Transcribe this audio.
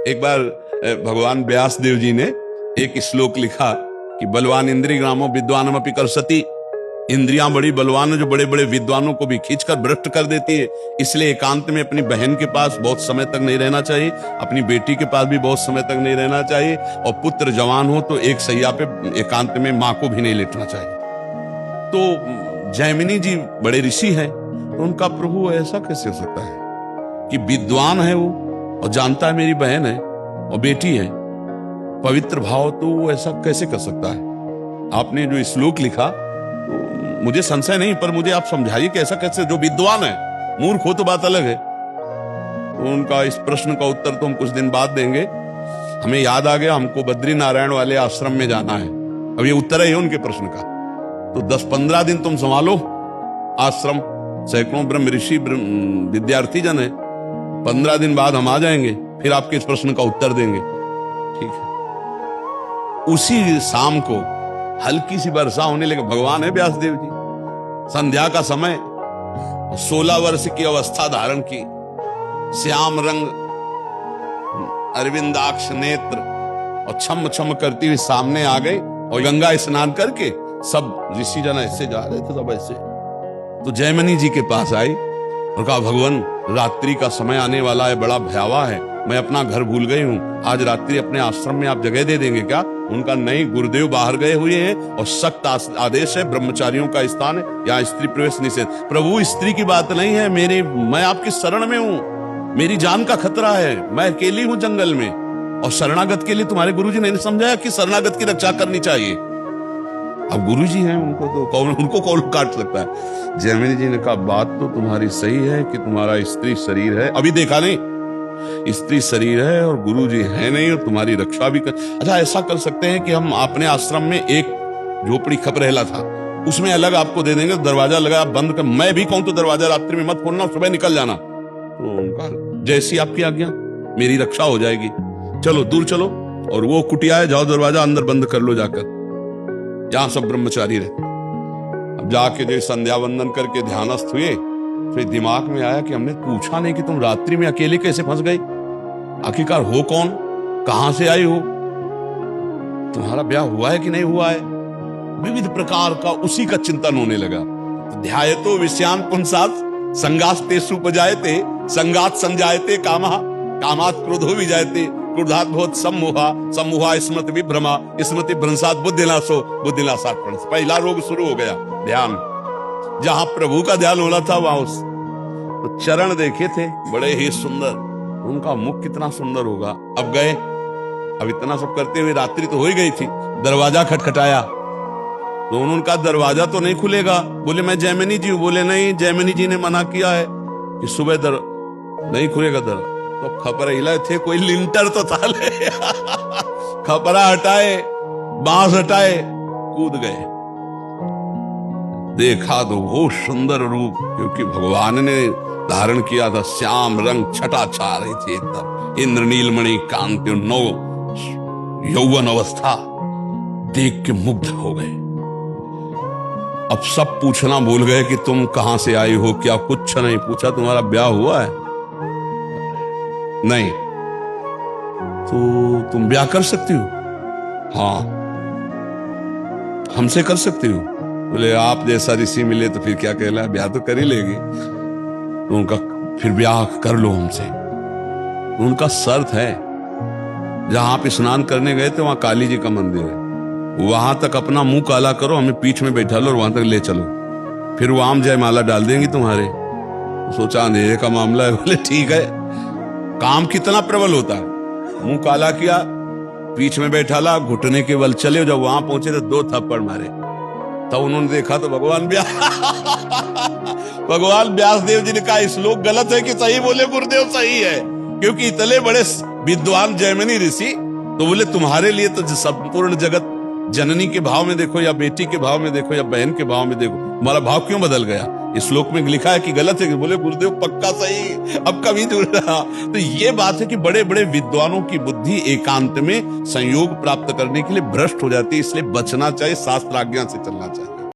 एक बार भगवान व्यास देव जी ने एक श्लोक लिखा कि बलवान इंद्रिय ग्रामो विद्वानम अपि कर्षति। इंद्रियां बड़ी बलवान है जो बड़े बड़े विद्वानों को भी खींचकर भ्रष्ट कर देती है। इसलिए एकांत में अपनी बहन के पास बहुत समय तक नहीं रहना चाहिए, अपनी बेटी के पास भी बहुत समय तक नहीं रहना चाहिए, और पुत्र जवान हो तो एक सैया पे एकांत में मां को भी नहीं लेटना चाहिए। तो जैमिनी जी बड़े ऋषि हैं, तो उनका प्रभु ऐसा कैसे हो सकता है कि विद्वान है वो और जानता है मेरी बहन है और बेटी है, पवित्र भाव, तो वो ऐसा कैसे कर सकता है। आपने जो श्लोक लिखा तो मुझे संशय नहीं, पर मुझे आप समझाइए कि ऐसा कैसे, जो विद्वान है, मूर्ख हो तो बात अलग है। तो उनका इस प्रश्न का उत्तर तो हम कुछ दिन बाद देंगे। हमें याद आ गया, हमको बद्री नारायण वाले आश्रम में जाना है। अब ये उत्तर है उनके प्रश्न का, तो 10-15 दिन तुम संभालो आश्रम, सैकड़ों ब्रह्म ऋषि विद्यार्थी जन है। 15 दिन बाद हम आ जाएंगे, फिर आपके इस प्रश्न का उत्तर देंगे, ठीक है। उसी शाम को हल्की सी वर्षा होने लगी। भगवान है व्यास देव जी, संध्या का समय, 16 वर्ष की अवस्था धारण की, श्याम रंग अरविंदाक्ष नेत्र, और छम छम करती हुई सामने आ गई। और गंगा स्नान करके सब ऋषि जन ऐसे जा रहे थे, सब ऐसे। तो जैमिनी जी के पास आई और कहा, भगवान रात्रि का समय आने वाला है, बड़ा भयावह है, मैं अपना घर भूल गई हूं, आज रात्रि अपने आश्रम में आप जगह दे देंगे क्या। उनका नहीं, गुरुदेव बाहर गए हुए हैं और सख्त आदेश है, ब्रह्मचारियों का स्थान है, यहाँ स्त्री प्रवेश निषेध। प्रभु स्त्री की बात नहीं है, मैं आपकी शरण में हूँ, मेरी जान का खतरा है, मैं अकेली हूँ जंगल में, और शरणागत के लिए तुम्हारे गुरुजी ने समझाया कि शरणागत की रक्षा करनी चाहिए। अब गुरुजी हैं, उनको कौन काट सकता है। जैमिनी जी ने कहा, बात तो तुम्हारी सही है कि तुम्हारा स्त्री शरीर है, अभी देखा नहीं, स्त्री शरीर है और गुरु जी है नहीं, और तुम्हारी रक्षा भी कर। अच्छा, ऐसा कर सकते हैं कि हम अपने आश्रम में एक झोपड़ी खपरेला था, उसमें अलग आपको दे देंगे, दरवाजा लगा, आप बंद कर, मैं भी कहूं तो दरवाजा रात्रि में मत खोलना, सुबह निकल जाना। तो उनका, जैसी आपकी आज्ञा, मेरी रक्षा हो जाएगी, चलो दूर चलो, और वो कुटिया है, जाओ दरवाजा अंदर बंद कर लो जाकर, जहां सब ब्रह्मचारी रहते। अब जाके जो संध्या वंदन करके ध्यानस्थ हुए, फिर दिमाग में आया कि हमने पूछा नहीं कि तुम रात्रि में अकेले कैसे फंस गई, आखिरकार हो कौन, कहां से आई हो, तुम्हारा ब्याह हुआ है कि नहीं हुआ है। विविध प्रकार का उसी का चिंतन होने लगा। तो ध्यायतो विषयान पुंसात् संगास्ते सुपजायते संगात संजायते कामः कामात् क्रोधो विजायते क्रोधात् भवत् सम्मोहा स्मृति विभ्रमा स्मृति भ्रंशात् बुद्धिनाशो बुद्धिनाशात् प्रणश। पहला रोग शुरू हो गया, ध्यान। जहां प्रभु का ध्यान होना था वहां उस तो चरण देखे थे बड़े ही सुंदर, उनका मुख कितना सुंदर होगा। अब गए, अब इतना सब करते हुए रात्रि तो हो ही गई थी, दरवाजा खटखटाया, तो उनका दरवाजा तो नहीं खुलेगा। बोले मैं जैमिनी जी हूं। बोले नहीं, जैमिनी जी ने मना किया है कि सुबह नहीं खुलेगा दर। तो खपरा हिला थे, कोई लिंटर तो था ले खपरा हटाए, बांस हटाए, कूद गए। देखा तो वो सुंदर रूप, क्योंकि भगवान ने धारण किया था, श्याम रंग छटा छा रही थी एकदम, इंद्रनीलमणि कांति, नौ यौवन अवस्था, देख के मुग्ध हो गए। अब सब पूछना भूल गए कि तुम कहां से आई हो, क्या कुछ नहीं पूछा, तुम्हारा ब्याह हुआ है नहीं, तो तुम ब्याह कर सकती हो, हाँ हमसे कर सकती हो। बोले आप जैसा ऋषि मिले तो फिर क्या कहला, ब्याह तो कर ही लेगी। तो उनका, फिर ब्याह कर लो हमसे। तो उनका शर्त है, जहां आप स्नान करने गए थे वहां काली जी का मंदिर है, वहां तक अपना मुंह काला करो, हमें पीठ में बैठा लो और वहां तक ले चलो, फिर वो आम जयमाला डाल देंगी तुम्हारे। तो सोचा अंधेरे का मामला है। बोले ठीक है। काम कितना प्रबल होता है, मुंह काला किया, पीठ में बैठा ला, घुटने के बल चले। जब वहां पहुंचे तो 2 थप्पड़ मारे। तब उन्होंने देखा तो भगवान व्यास देव जी ने कहा, श्लोक गलत है कि सही। बोले गुरुदेव सही है, क्योंकि इतने बड़े विद्वान जैमिनी ऋषि, तो बोले तुम्हारे लिए तो संपूर्ण जगत, जननी के भाव में देखो या बेटी के भाव में देखो या बहन के भाव में देखो, तुम्हारा भाव क्यों बदल गया। इस श्लोक में लिखा है कि गलत है कि। बोले गुरुदेव पक्का सही, अब कभी जुड़ रहा। तो ये बात है कि बड़े बड़े विद्वानों की बुद्धि एकांत में संयोग प्राप्त करने के लिए भ्रष्ट हो जाती है, इसलिए बचना चाहिए, शास्त्र आज्ञा से चलना चाहिए।